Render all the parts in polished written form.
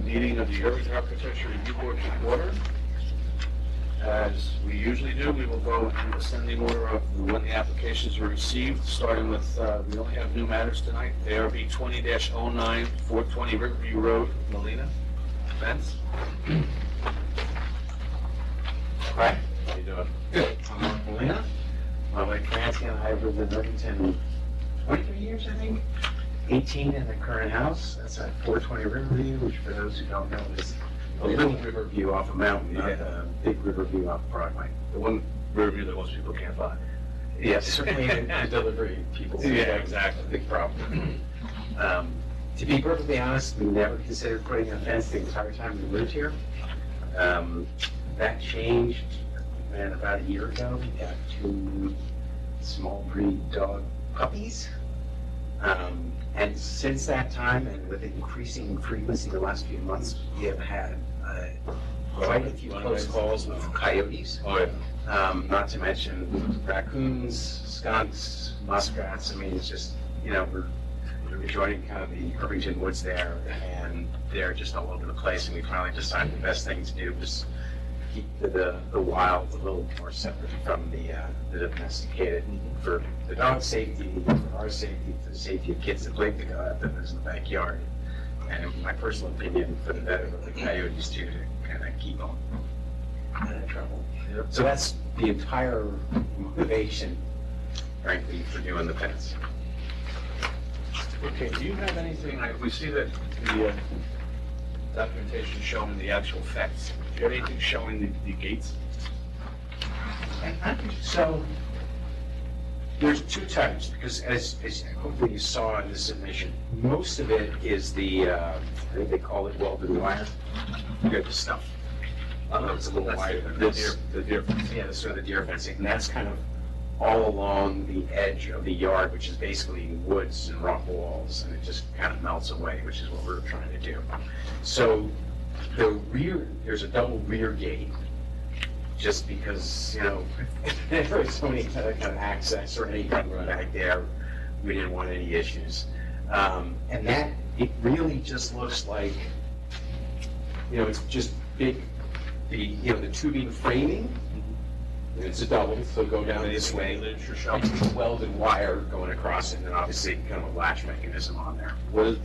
meeting of the Irvington Architecture Review Board to order. As we usually do, we will go in ascending order of when the applications were received, starting with, we only have new matters tonight. ARB 20-09, 420 Riverview Road, Molina. Vince? Hi. How you doing? Good. I'm Mark Molina. My Clancy and I have lived in Irvington 23 years, I think. 18 in the current house. That's at 420 Riverview, which for those who don't know is a little Riverview off a mountain, not a big Riverview off Broadway. The one Riverview that most people can't find. Yes, certainly the delivery people. Yeah, exactly. Big problem. To be perfectly honest, we never considered putting a fence the entire time we lived here. That changed about a year ago. We got 2 small breed dog puppies. And since that time, and with increasing frequency the last few months, we have had quite a few close calls with coyotes. Oh, yeah. Not to mention raccoons, skunks, muskrats. I mean, it's just, you know, we're joining kind of the Irvington woods there, and they're just all over the place, and we finally decided the best thing to do was keep the wild a little more separate from the domesticated, for the dog's safety, for our safety, for the safety of kids that play the dog that lives in the backyard, and in my personal opinion, for the better of the coyotes too, to kind of keep them out of trouble. Yep. So that's the entire motivation, frankly, for doing the fence. Okay, do you have anything, we see that the documentation showing the actual fence. Do you have anything showing the gates? So there's 2 types, because as hopefully you saw in the submission, most of it is the, I think they call it welded wire. You got the stuff. It's a little wider than this. The deer fence. Yeah, that's sort of the deer fencing, and that's kind of all along the edge of the yard, which is basically woods and rock walls, and it just kind of melts away, which is what we're trying to do. So the rear, there's a double rear gate, just because, you know, there's so many kind of access or anything back there, we didn't want any issues. And that, it really just looks like, you know, it's just big, the tubing framing. It's a double, so go down this way, and welded wire going across, and then obviously kind of a latch mechanism on there. What is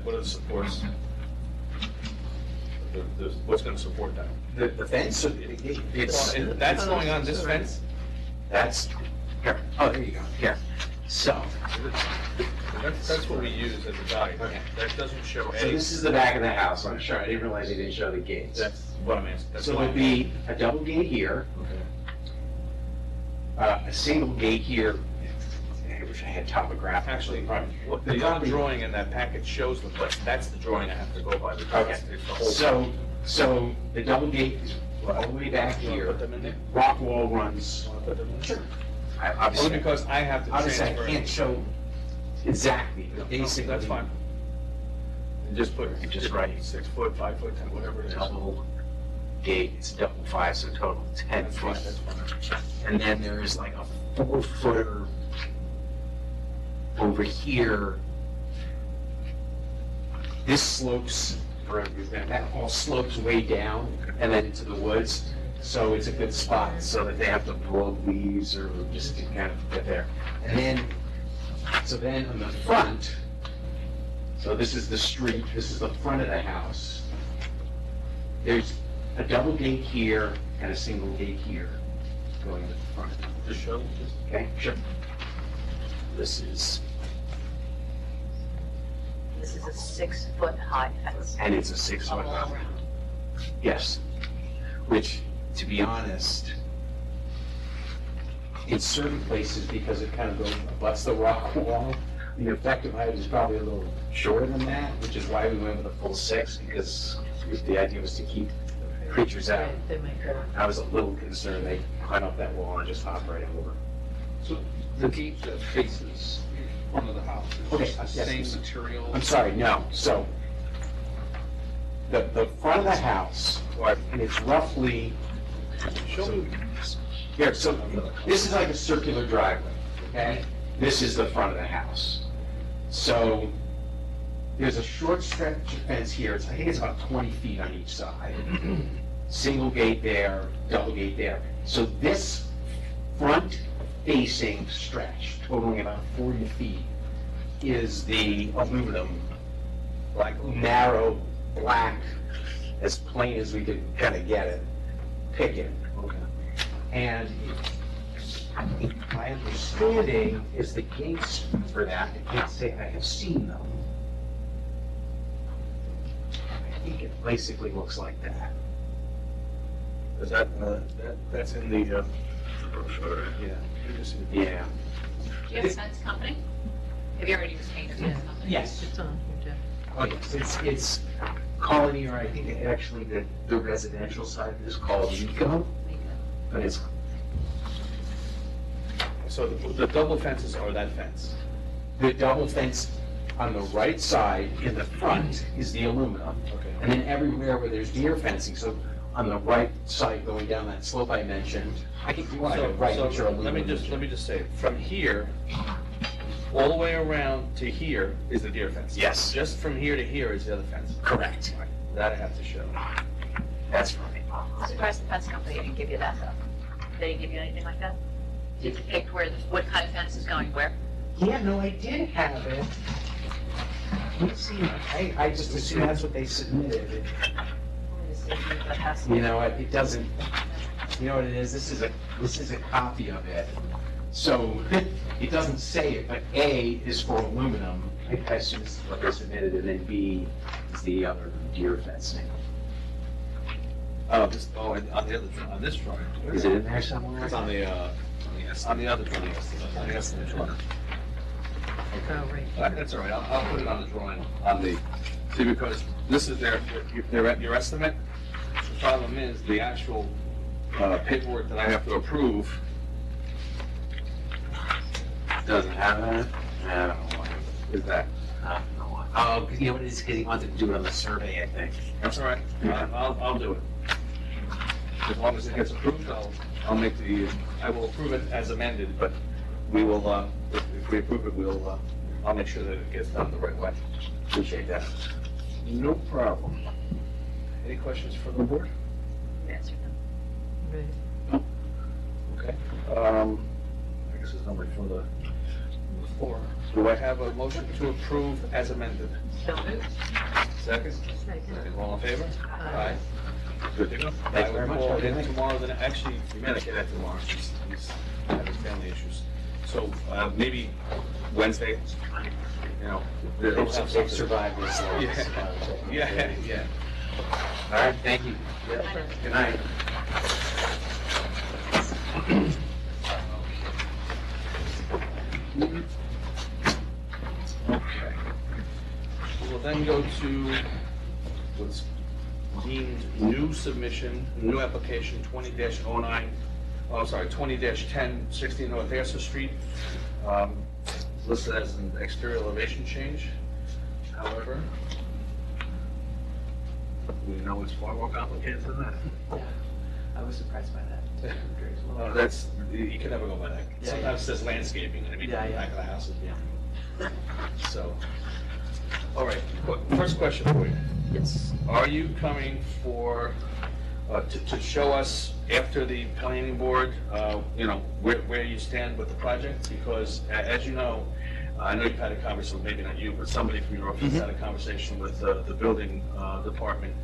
what are the supports? What's going to support that? The fence, so it's... That's going on this fence? That's, here, oh, there you go, here. So... That's what we use as a guide. Okay. That doesn't show any... So this is the back of the house, I'm sure, I didn't realize they didn't show the gates. That's what I'm asking. So there'll be a double gate here, a single gate here. I wish I had topographic. Actually, the other drawing in that packet shows them, but that's the drawing I have to go by. Okay. It's the whole. So the double gate is all the way back You wanna here. put them in there? Rock wall runs. Want to put them in? Sure. Only because I have to Obviously, I transfer. can't show exactly, but No, basically. that's fine. And just put, Just right. 6 foot, 5 foot, 10, whatever it is. Double gate, it's double 5, so total 10 That's fine, feet. that's fine. And then there's like a 4-footer over here. This slopes, that all slopes way down and then into the woods. So it's a good spot so that they have to blow leaves or just to kind of get there. And then, so then on the front, so this is the street, this is the front of the house. There's a double gate here and a single gate here going to the front. Just show, just. Okay, sure. This is, This is a 6-foot high fence. and it's a 6-foot All high. around. Yes, which, to be honest, in certain places, because it kind of goes, abuts the rock wall, the effective height is probably a little shorter than that, which is why we went with a full 6, because the idea was to keep creatures out. They make her. I was a little concerned they climb up that wall and just hop right over. So the gate that faces front of the house, Okay, is the yes. same material? I'm sorry, no, so, the front of the house, and it's roughly, Show me. here, so, this is like a circular driveway, okay? This is the front of the house. So, there's a short stretch of fence here, I think it's about 20 feet on each side. Single gate there, double gate there. So this front facing stretch, totaling about 40 feet, is the aluminum, like narrow, black, as plain as we could kind of get it, picket. Okay. And my understanding is the gates for that, I can't say I have seen them. I think it basically looks like that. Is that's in the brochure? Yeah. Yeah. Do you have a fence company? Have you already retained a fence company? Yes. It's on here, Oh, yes, it's Colony, or I think actually the residential side is called Nico, but it's, So the double fences are that fence? the double fence on the right side in the front is the aluminum. Okay. And then everywhere where there's deer fencing, so on the right side going down that slope I mentioned, I think you want to right, which are So aluminum. let me just say, from here, all the way around to here is the deer fence? Yes. Just from here to here is the other fence? Correct. Right, that I have to show. That's right. I'm surprised the fence company didn't give you that though. They didn't give you anything like that? You picked where, what kind of fence is going where? Yeah, no, I did have it. Let me see, I just assumed that's what they submitted. Let me see if you've got that. You know, it doesn't, you know what it is, this is a copy of it. So, it doesn't say it, but A is for aluminum, I assume this is what they submitted, and then B is the other deer fencing. Oh, on this drawing. Is it in there somewhere? It's on the other drawing, on the estimate drawing. Oh, right. That's all right, I'll put it on the drawing, see, because this is your estimate. The problem is, the actual paperwork that I have to approve Doesn't have that? I don't know why. is that. Oh, because you know what it is, because he wanted to do it on the survey, I think. That's all right, I'll do it. As long as it gets approved, I will approve it as amended, but we will, if we approve it, I'll make sure that it gets done the right way. Appreciate that. No problem. Any questions for the board? You answered them. Okay. I guess there's nobody from the floor. Do I have a motion to approve as amended? So moved. Second? Second. All in favor? Aye. Good to go. Thank you very much. I will Have a good call in night. tomorrow, then, actually, we may not get that tomorrow, he's having family issues. So, maybe Wednesday, you know. they'll have They've something. survived this long. Yeah, yeah. All right, thank you. Good night. Okay. We'll then go to what's deemed new submission, new application 20-09, oh, sorry, 20-10, 16 North Astor Street, listed as an exterior elevation change. However, we know it's far more complicated than that. I was surprised by that. That's, you can never go by that. Yeah, Sometimes it says landscaping, and it means the Yeah, yeah. back of the house. So, all right, first question for you. Yes. Are you coming for, to show us after the planning board, you know, where you stand with the project? Because as you know, I know you've had a conversation, maybe not you, but somebody from your office had a conversation with the building department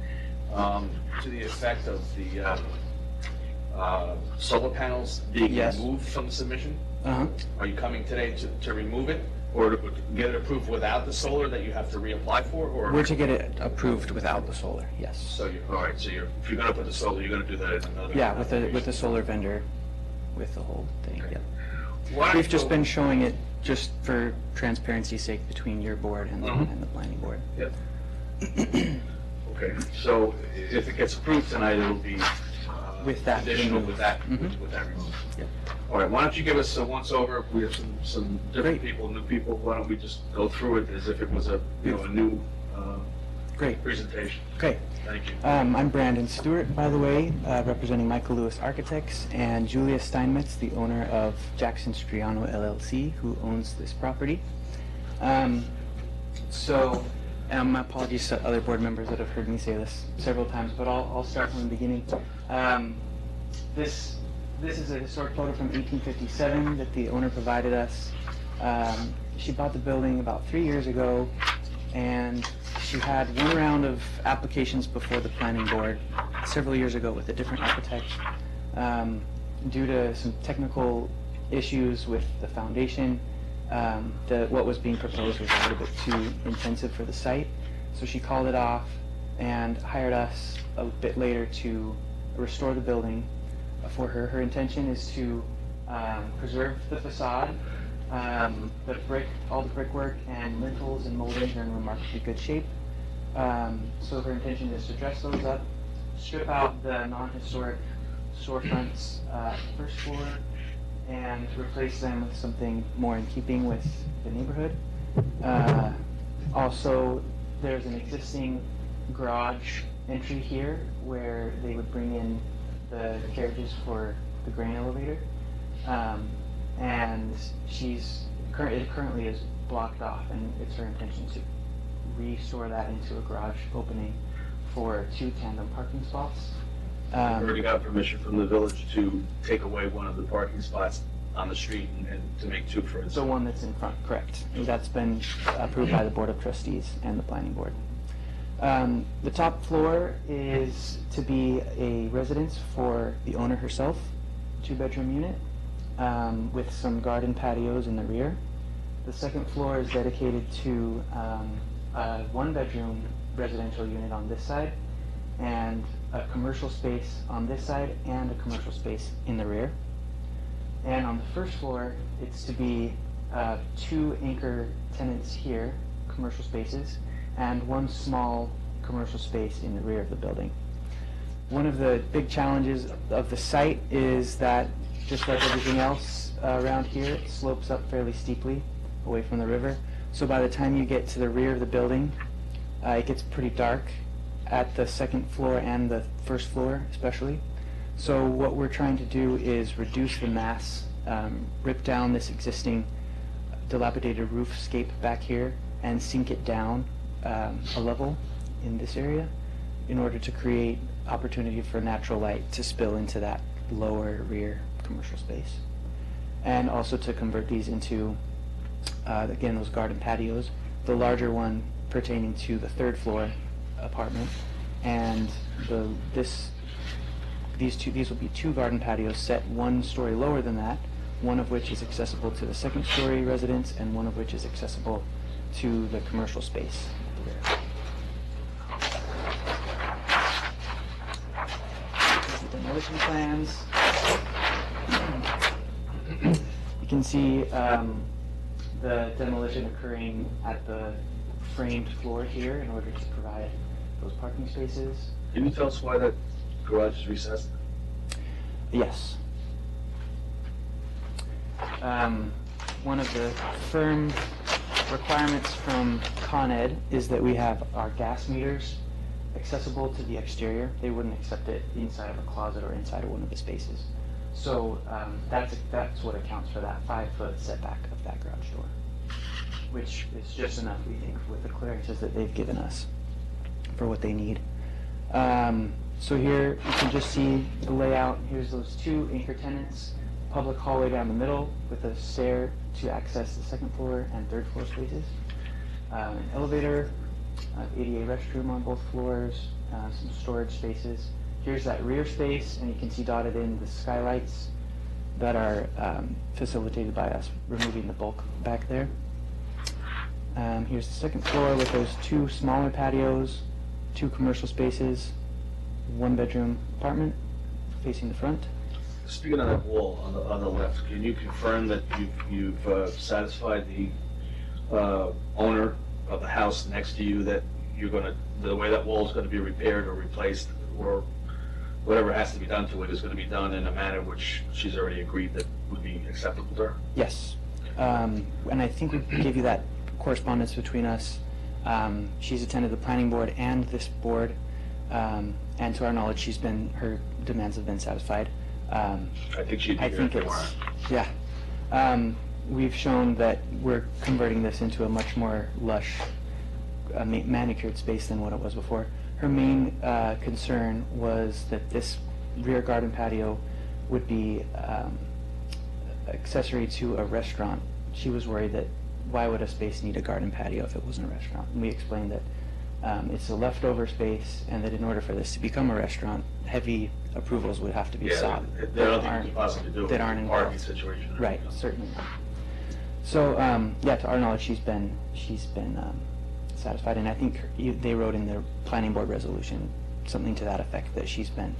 to the effect of the solar panels being Yes. removed from the submission? Uh-huh. Are you coming today to remove it, or to get it approved without the solar that you have to reapply for, or? We're to get it approved without the solar, yes. So all right, so if you're gonna put the solar, you're gonna do that in another? Yeah, with the solar vendor, with the whole thing, Okay. yeah. Why- We've just been showing it just for transparency's sake between your board and Mhm. and the planning board. Okay, so if it gets approved tonight, it'll be With that additional removed. with that, Mhm. with that removed. Yep. All right, why don't you give us a once-over, we have some different Great. people, new people, why don't we just go through it as if it was a, you know, a new Great, presentation? great. Thank you. I'm Brandon Stewart, by the way, representing Michael Lewis Architects, and Julia Steinmetz, the owner of Jackson Striano LLC, who owns this property. So, My apologies to other board members that have heard me say this several times, but I'll start from the beginning. This is a historic photo from 1857 that the owner provided us. She bought the building about 3 years ago, and she had one round of applications before the planning board several years ago with a different architect. Due to some technical issues with the foundation, what was being proposed was a little bit too intensive for the site, so she called it off and hired us a bit later to restore the building for her. Her intention is to preserve the facade. All the brickwork and lintels and moldings are in remarkably good shape. So her intention is to dress those up, strip out the non-historic storefronts first floor, and replace them with something more in keeping with the neighborhood. Also, there's an existing garage entry here where they would bring in the carriages for the grain elevator. And it currently is blocked off, and it's her intention to restore that into a garage opening for 2 tandem parking spots. We already got permission from the village to take away one of the parking spots on the street and to make 2 for instance. The one that's in front, correct. That's been approved by the Board of Trustees and the Planning Board. The top floor is to be a residence for the owner herself, 2-bedroom unit, with some garden patios in the rear. The second floor is dedicated to a 1-bedroom residential unit on this side, and a commercial space on this side, and a commercial space in the rear. And on the first floor, it's to be 2 anchor tenants here, commercial spaces, and 1 small commercial space in the rear of the building. One of the big challenges of the site is that, just like everything else around here, it slopes up fairly steeply away from the river. So by the time you get to the rear of the building, it gets pretty dark at the second floor and the first floor especially. So what we're trying to do is reduce the mass, rip down this existing dilapidated roofscape back here and sink it down a level in this area in order to create opportunity for natural light to spill into that lower rear commercial space. And also to convert these into, again, those garden patios, the larger one pertaining to the 3rd floor apartment, and these will be 2 garden patios set 1 story lower than that, one of which is accessible to the 2nd story residence and one of which is accessible to the commercial space at the rear. Here's the demolition plans. You can see the demolition occurring at the framed floor here in order to provide those parking spaces. Can you tell us why that garage is recessed? Yes. One of the firm requirements from Con Ed is that we have our gas meters accessible to the exterior. They wouldn't accept it inside of a closet or inside of one of the spaces. So that's what accounts for that 5-foot setback of that garage door, which is just enough, we think, with the clearances that they've given us for what they need. So here you can just see the layout. Here's those 2 anchor tenants, public hallway down the middle with a stair to access the 2nd floor and 3rd floor spaces. An elevator, ADA restroom on both floors, some storage spaces. Here's that rear space, and you can see dotted in the skylights that are facilitated by us removing the bulk back there. Here's the 2nd floor with those 2 smaller patios, 2 commercial spaces, 1-bedroom apartment facing the front. Speaking of that wall on the left, can you confirm that you've satisfied the owner of the house next to you that the way that wall is going to be repaired or replaced or whatever has to be done to it is going to be done in a manner which she's already agreed that would be acceptable to her? Yes. And I think we gave you that correspondence between us. She's attended the planning board and this board, and to our knowledge, her demands have been satisfied. I think she'd be I here think if they weren't. yeah. We've shown that we're converting this into a much more lush manicured space than what it was before. Her main concern was that this rear garden patio would be accessory to a restaurant. She was worried that why would a space need a garden patio if it wasn't a restaurant? And we explained that it's a leftover space, and that in order for this to become a restaurant, heavy approvals would have to be sought. There are nothing you could possibly do. that aren't in a parking involved. situation. Right, certainly not. So, yeah, to our knowledge, she's been satisfied, and I think they wrote in their planning board resolution something to that effect, that she's been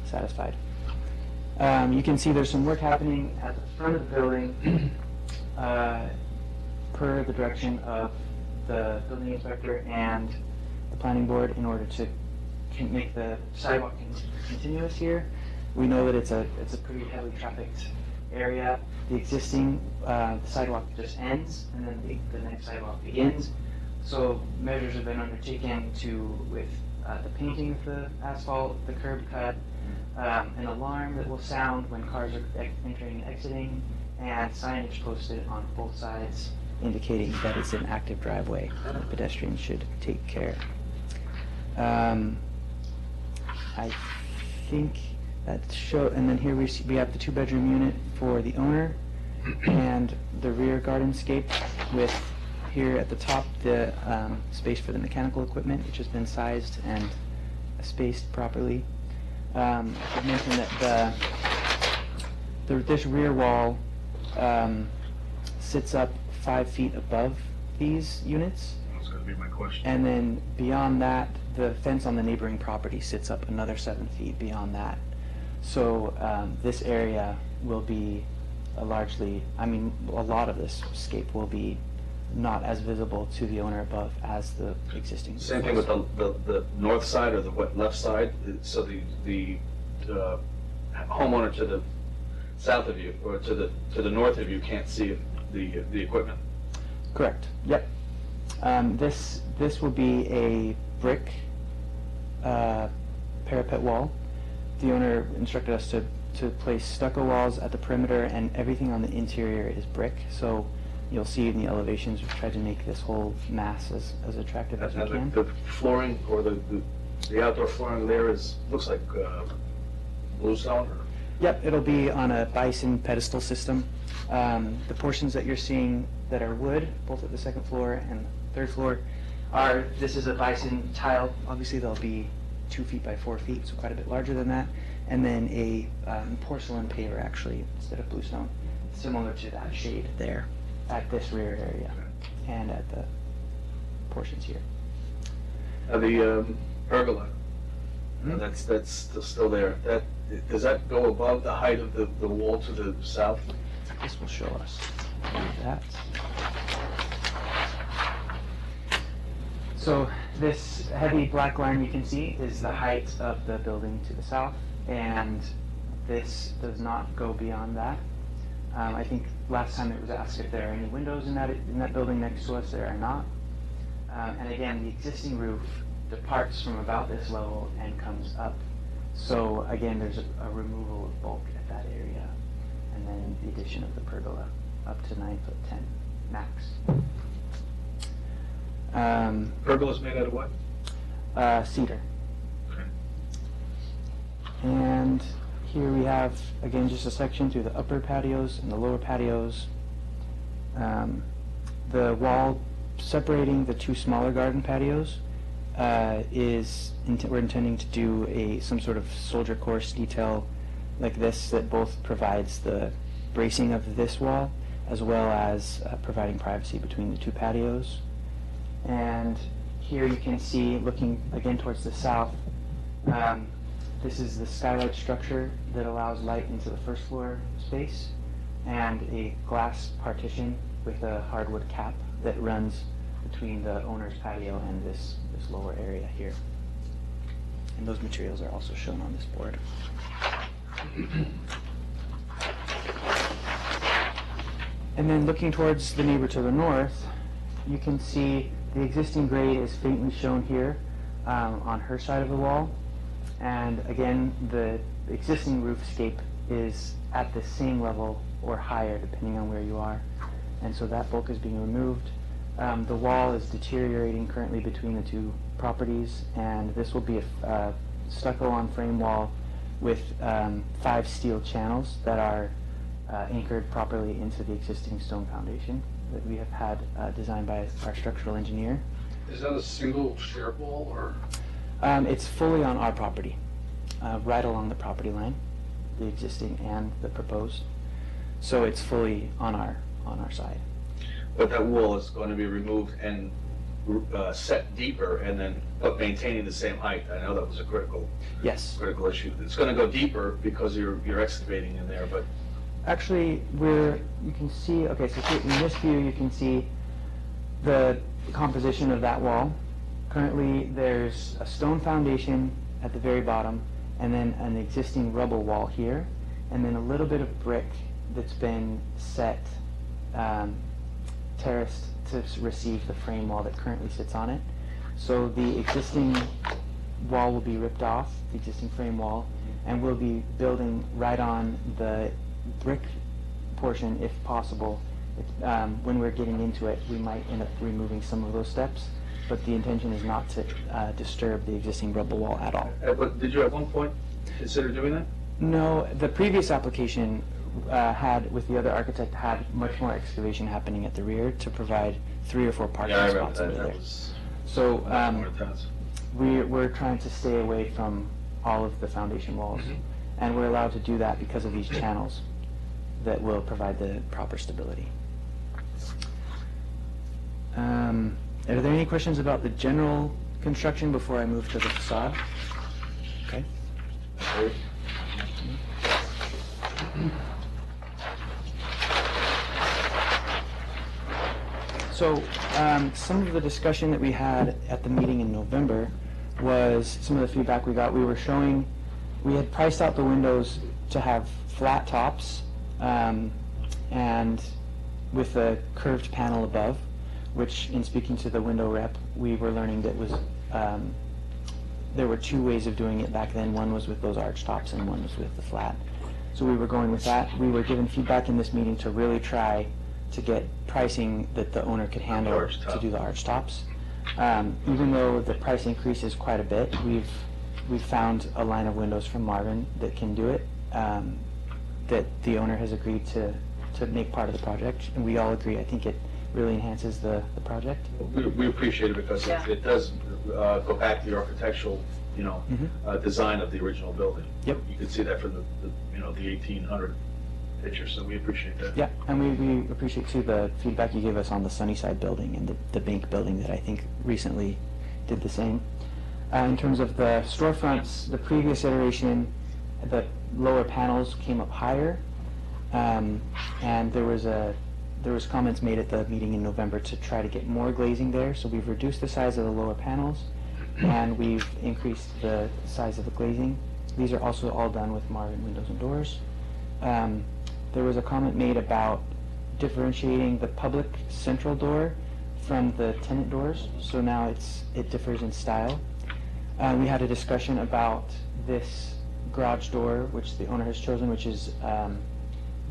satisfied. You can see there's some work happening at the front of the building, per the direction of the building inspector and the planning board, in order to make the sidewalk continuous here. We know that it's a pretty heavily trafficked area. The existing sidewalk just ends, and then the next sidewalk begins. So measures have been undertaken with the painting of the asphalt, the curb cut, an alarm that will sound when cars are entering and exiting, and signage posted on both sides indicating that it's an active driveway. Pedestrians should take care. I think and then here we have the 2-bedroom unit for the owner, and the rear gardenscape with, here at the top, the space for the mechanical equipment, which has been sized and spaced properly. I should mention that this rear wall sits up 5 feet above these units. That's gonna be my question. And then beyond that, the fence on the neighboring property sits up another 7 feet beyond that. So this area will be a lot of this scape will be not as visible to the owner above as the existing. Same thing with the north side or the left side, so the homeowner to the south of you, or to the north of you, can't see the equipment. Correct, yep. This will be a brick parapet wall. The owner instructed us to place stucco walls at the perimeter, and everything on the interior is brick. So you'll see in the elevations, we've tried to make this whole mass as attractive as we And can. the flooring, or the outdoor flooring there looks like bluestone, or? Yep, it'll be on a bison pedestal system. The portions that you're seeing that are wood, both at the second floor and third floor, this is a bison tile. Obviously, they'll be 2 feet by 4 feet, so quite a bit larger than that. And then a porcelain paver, actually, instead of bluestone, similar to that shade there at this rear area and at the portions here. The pergola, that's still there. Does that go above the height of the wall to the south? This will show us that. So this heavy black line you can see is the height of the building to the south, and this does not go beyond that. I think last time it was asked if there are any windows in that building next to us. There are not. And again, the existing roof departs from about this level and comes up. So again, there's a removal of bulk at that area, and then the addition of the pergola up to 9'10" max. Pergola's made out of what? Cedar. Okay. And here we have, again, just a section through the upper patios and the lower patios. The wall separating the two smaller garden patios we're intending to do some sort of soldier course detail like this that both provides the bracing of this wall as well as providing privacy between the two patios. And here you can see, looking again towards the south, this is the skylight structure that allows light into the first floor space, and a glass partition with a hardwood cap that runs between the owner's patio and this lower area here. And those materials are also shown on this board. And then looking towards the neighbor to the north, you can see the existing grade is faintly shown here on her side of the wall. And again, the existing roofscape is at the same level or higher depending on where you are. And so that bulk is being removed. The wall is deteriorating currently between the two properties, and this will be a stucco on frame wall with 5 steel channels that are anchored properly into the existing stone foundation that we have had designed by our structural engineer. Is that a single shared wall or? It's fully on our property, right along the property line, the existing and the proposed. So it's fully on our side. But that wall is going to be removed and set deeper and then, but maintaining the same height. I know that was a critical Yes. issue. It's going to go deeper because you're excavating in there, but Actually, you can see, okay, so here in this view, you can see the composition of that wall. Currently, there's a stone foundation at the very bottom, and then an existing rubble wall here, and then a little bit of brick that's been set, terraced to receive the frame wall that currently sits on it. So the existing wall will be ripped off, the existing frame wall, and we'll be building right on the brick portion if possible. When we're getting into it, we might end up removing some of those steps, but the intention is not to disturb the existing rubble wall at all. but did you at one point consider doing that? No, the previous application with the other architect, had much more excavation happening at the rear to provide 3 or 4 parking spots under there. So More intense. we're trying to stay away from all of the foundation walls, and we're allowed to do that because of these channels that will provide the proper stability. Are there any questions about the general construction before I move to the facade? Okay. So some of the discussion that we had at the meeting in November was some of the feedback we got. We had priced out the windows to have flat tops and with a curved panel above, which in speaking to the window rep, we were learning that was there were 2 ways of doing it back then. One was with those arch tops and one was with the flat. So we were going with that. We were given feedback in this meeting to really try to get pricing that the owner could handle to do the arch tops. Even though the price increase is quite a bit, we've found a line of windows from Marvin that can do it, that the owner has agreed to make part of the project, and we all agree. I think it really enhances the project. We appreciate it because Yeah. it does go back to the architectural, design of the original building. Yep. You can see that from the 1800 picture, so we appreciate that. Yeah, and we appreciate too the feedback you gave us on the Sunnyside building and the bank building that I think recently did the same. In terms of the storefronts, the previous iteration, the lower panels came up higher, and there was comments made at the meeting in November to try to get more glazing there. So we've reduced the size of the lower panels, and we've increased the size of the glazing. These are also all done with Marvin windows and doors. There was a comment made about differentiating the public central door from the tenant doors, so now it differs in style. We had a discussion about this garage door, which the owner has chosen, which is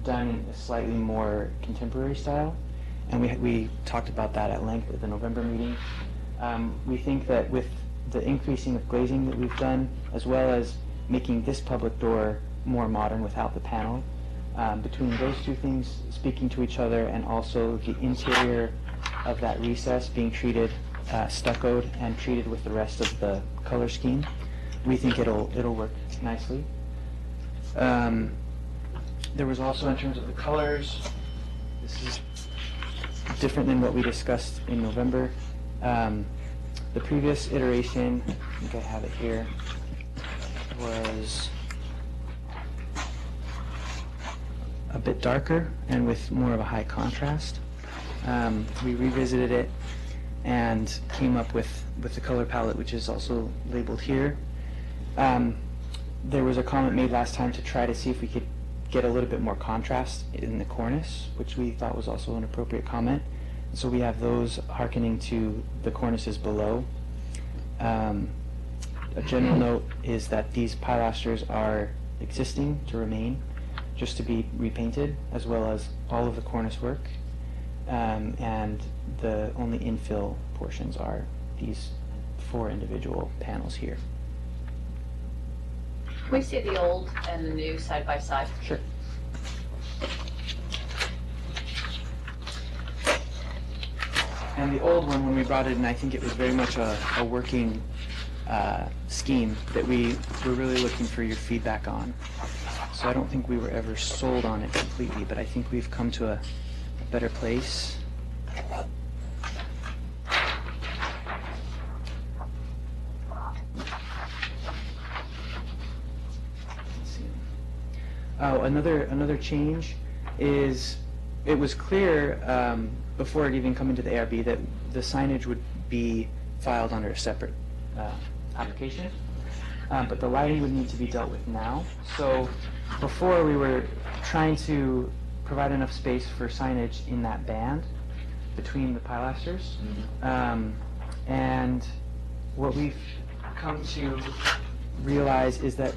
done in a slightly more contemporary style, and we talked about that at length at the November meeting. We think that with the increasing of glazing that we've done, as well as making this public door more modern without the panel, between those 2 things speaking to each other, and also the interior of that recess being treated stuccoed and treated with the rest of the color scheme, we think it'll work nicely. There was also, in terms of the colors, this is different than what we discussed in November. The previous iteration, I think I have it here, was a bit darker and with more of a high contrast. We revisited it and came up with the color palette, which is also labeled here. There was a comment made last time to try to see if we could get a little bit more contrast in the cornice, which we thought was also an appropriate comment. So we have those hearkening to the cornices below. A general note is that these pilasters are existing to remain, just to be repainted, as well as all of the cornice work. and the only infill portions are these 4 individual panels here. Can we see the old and the new side by side? Sure. And the old one, when we brought it in, I think it was very much a working scheme that we were really looking for your feedback on. So I don't think we were ever sold on it completely, but I think we've come to a better place. Let's see. Oh, another change is it was clear before it even come into the ARB that the signage would be filed under a separate application, but the lighting would need to be dealt with now. So before we were trying to provide enough space for signage in that band between the pilasters, and what we've come to realize is that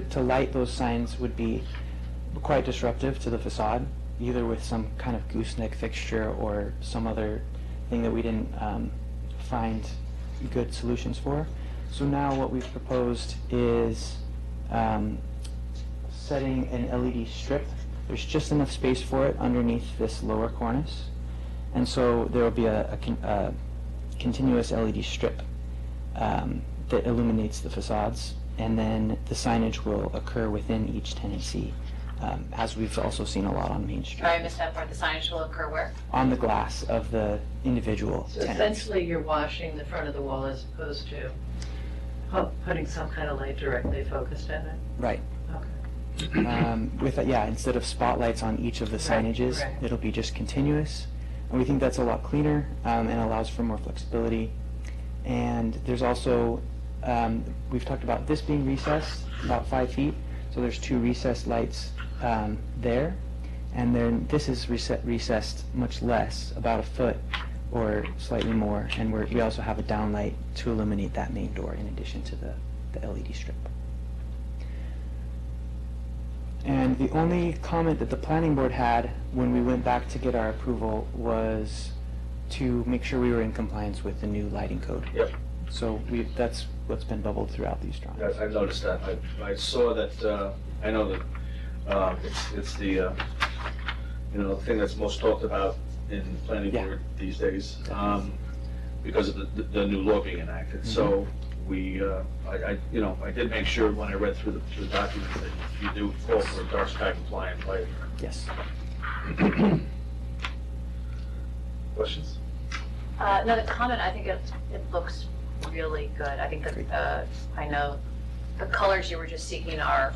to light those signs would be quite disruptive to the facade, either with some kind of gooseneck fixture or some other thing that we didn't find good solutions for. So now what we've proposed is setting an LED strip. There's just enough space for it underneath this lower cornice, and so there will be a continuous LED strip that illuminates the facades, and then the signage will occur within each tenancy, as we've also seen a lot on Main Street. Sorry, I missed that part. The signage will occur where? On the glass of the individual So tenants. essentially, you're washing the front of the wall as opposed to putting some kind of light directly focused at it? Right. Okay. Instead of spotlights on each of the Right, signages, right. it'll be just continuous. And we think that's a lot cleaner and allows for more flexibility. And there's also, we've talked about this being recessed about 5 feet. So there's 2 recessed lights there. And then this is recessed much less, about 1 foot or slightly more. And we also have a downlight to illuminate that main door in addition to the LED strip. And the only comment that the planning board had when we went back to get our approval was to make sure we were in compliance with the new lighting code. Yep. So that's what's been bubbled throughout these drawings. I've noticed that. I saw that, I know that it's the, the thing that's most talked about in the planning Yeah. board these days, because of the new law being enacted. So we, I did make sure when I read through the document that you do call for a dark sky compliant lighting. Yes. Questions? No, the comment, I think it looks really good. I think Great. that, I know the colors you were just seeking are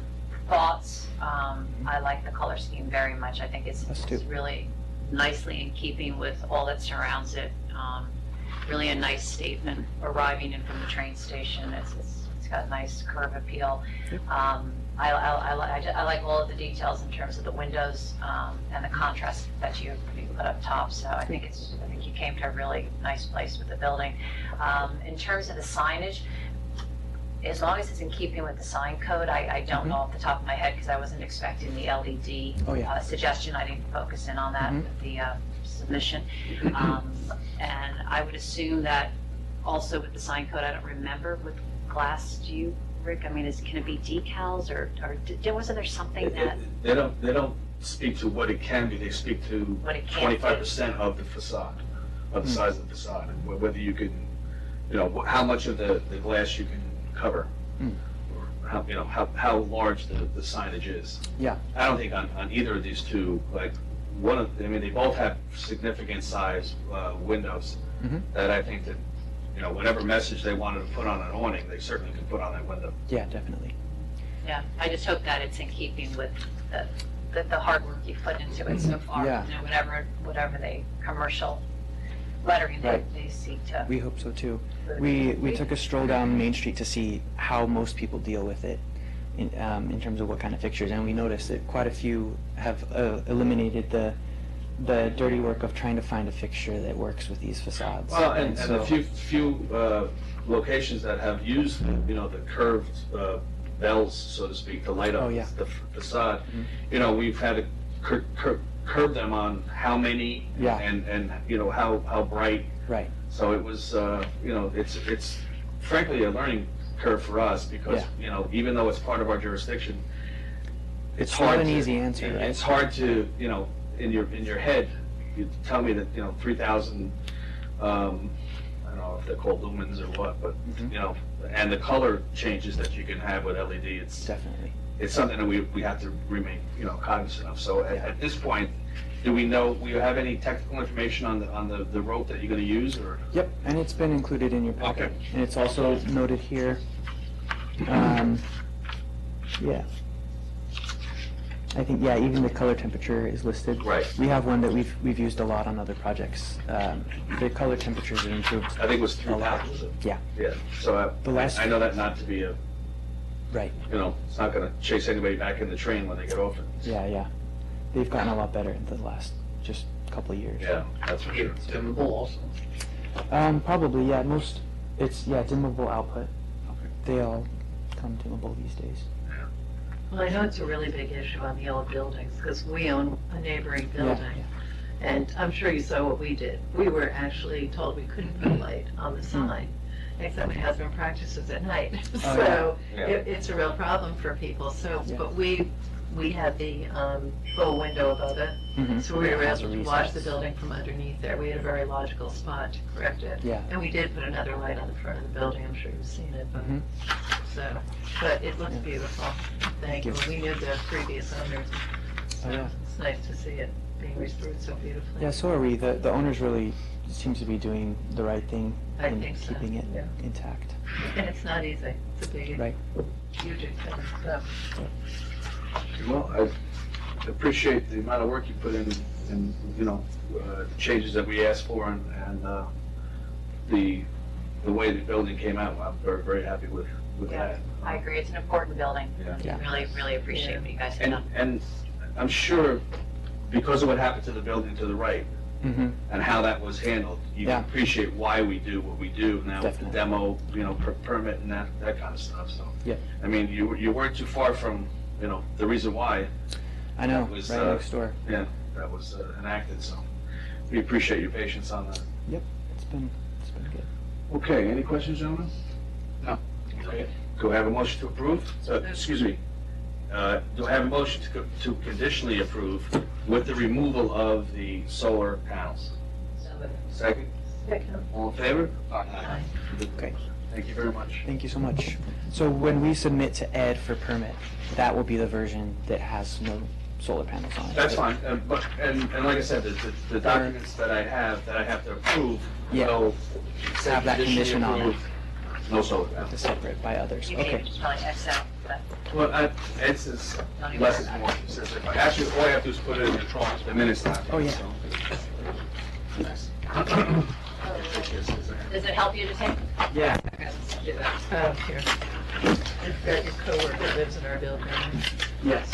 thoughts. I like the color scheme very much. I think it's Us too. really nicely in keeping with all that surrounds it. Really a nice statement arriving in from the train station. It's got a nice curve appeal. Yep. I like all of the details in terms of the windows and the contrast that you put up top. So I think you came to a really nice place with the building. In terms of the signage, as long as it's in keeping with the sign code, I don't know off the top of my head because I wasn't expecting the LED Oh, yeah. suggestion. I didn't focus in on that with the submission. And I would assume that also with the sign code, I don't remember with glass, do you, Rick? I mean, can it be decals or wasn't there something that, They don't speak to what it can be, they speak to What it can be. 25% of the facade, of the size of the facade, and whether you can, how much of the glass you can cover, or how large the signage is. Yeah. I don't think on either of these two, like, they both have significant size windows that I think that, whatever message they wanted to put on an awning, they certainly could put on that window. Yeah, definitely. yeah, I just hope that it's in keeping with the hard work you've put into it so far. Yeah. Whatever they commercial lettering Right. they seek to. We hope so too. We took a stroll down Main Street to see how most people deal with it in terms of what kind of fixtures, and we noticed that quite a few have eliminated the dirty work of trying to find a fixture that works with these facades. Well, and so- the few locations that have used, the curved bells, so to speak, to light up Oh, yeah. the facade, we've had to curb them on how many Yeah. and, you know, how bright. Right. So it was, you know, it's frankly a learning curve for us because, Yeah. you know, even though it's part of our jurisdiction, It's hard not an to- easy answer, right? It's hard to, you know, in your head, you tell me that, you know, 3,000, I don't know if they're called lumens or what, but, Mhm. you know, and the color changes that you can have with LED, Definitely. it's something that we have to remain, you know, cognizant of. So Yeah. at this point, do we have any technical information on the rope that you're gonna use, or? Yep, and it's been included in your packet. Okay. And it's also noted here. Yeah. I think, yeah, even the color temperature is listed. Right. We have one that we've used a lot on other projects. The color temperatures are improved. I think it was A lot. 3,000, was it? Yeah, Yeah, so The last- I know that not to be a, right. you know, it's not gonna chase anybody back in the train when they get off it. Yeah, yeah. They've gotten a lot better in the last just couple of years. Yeah, that's for sure. Dimmable also. Probably, yeah, it's dimmable output. Okay. They all come dimmable these days. Well, I know it's a really big issue on the old buildings, because we own a neighboring Yeah, building. And I'm sure you saw what we did. We were actually told we couldn't put a light on the sign, except my husband practices at night. Oh, So yeah. it's a real problem for people. So, Yeah. but we had the full window above it. Mhm. So we were It has able a to watch the recess. building from underneath there. We had a very logical spot to correct it. Yeah. And we did put another light on the front of the building. I'm sure you've seen it, but, Mhm. so, but it looks Yeah. beautiful. Thank you. We knew the previous owners. Oh, yeah. It's nice to see it being restored so beautifully. Yeah, so are we. The owners really seems to be doing the right thing I in think so, keeping it yeah. intact. And it's not easy. It's a big, Right. huge expense, so. Well, I appreciate the amount of work you put in, you know, the changes that we asked for and the way the building came out. I'm very, very happy with Yeah. that. I agree, it's an important building. Yeah. Yeah. Really, really appreciate what you guys have And, done. and I'm sure because of what happened to the building to the right Mm-hmm. and how that was handled, you can Yeah. appreciate why we do what we do now with the Definitely. demo, you know, permit and that kind of stuff, so. Yeah. I mean, you weren't too far from, you know, the reason why, I know, That was, right next door. yeah, that was enacted, so we appreciate your patience on that. It's been good. Okay, any questions, gentlemen? No. Okay. Do I have a motion to approve? Excuse me. Do I have a motion to conditionally approve with the removal of the solar panels? Second? All in favor? Aye. Okay. Thank you very much. Thank you so much. So when we submit to Ed for permit, that will be the version that has no solar panels on it. That's fine, but, and like I said, the documents that I have to approve Yeah. will say Have that conditionally condition on it. approved, no solar To panels. separate by others. You may Okay. just probably X out, but Well, Ed says less is more. He says actually, all I have to do is put it in the minutes document. Oh, yeah. does it help you to take? Yeah. Here. You've got your coworker that lives in our building. Yes.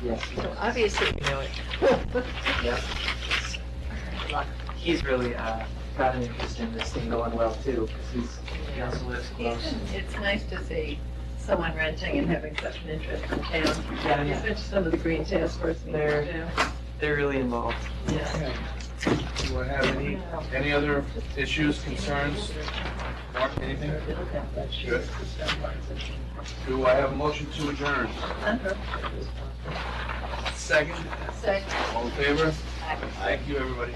Yes. So obviously you know it. Yep. Good luck. He's really got an interest in this thing going well too, because he also lives close. It's nice to see someone renting and having such an interest in town. Yeah, yeah. Especially some of the green task force meetings. They're really involved. Yeah. Do I have any other issues, concerns? Mark, anything? Good. Do I have a motion to adjourn? Second? Second. All in favor? Thank you, everybody.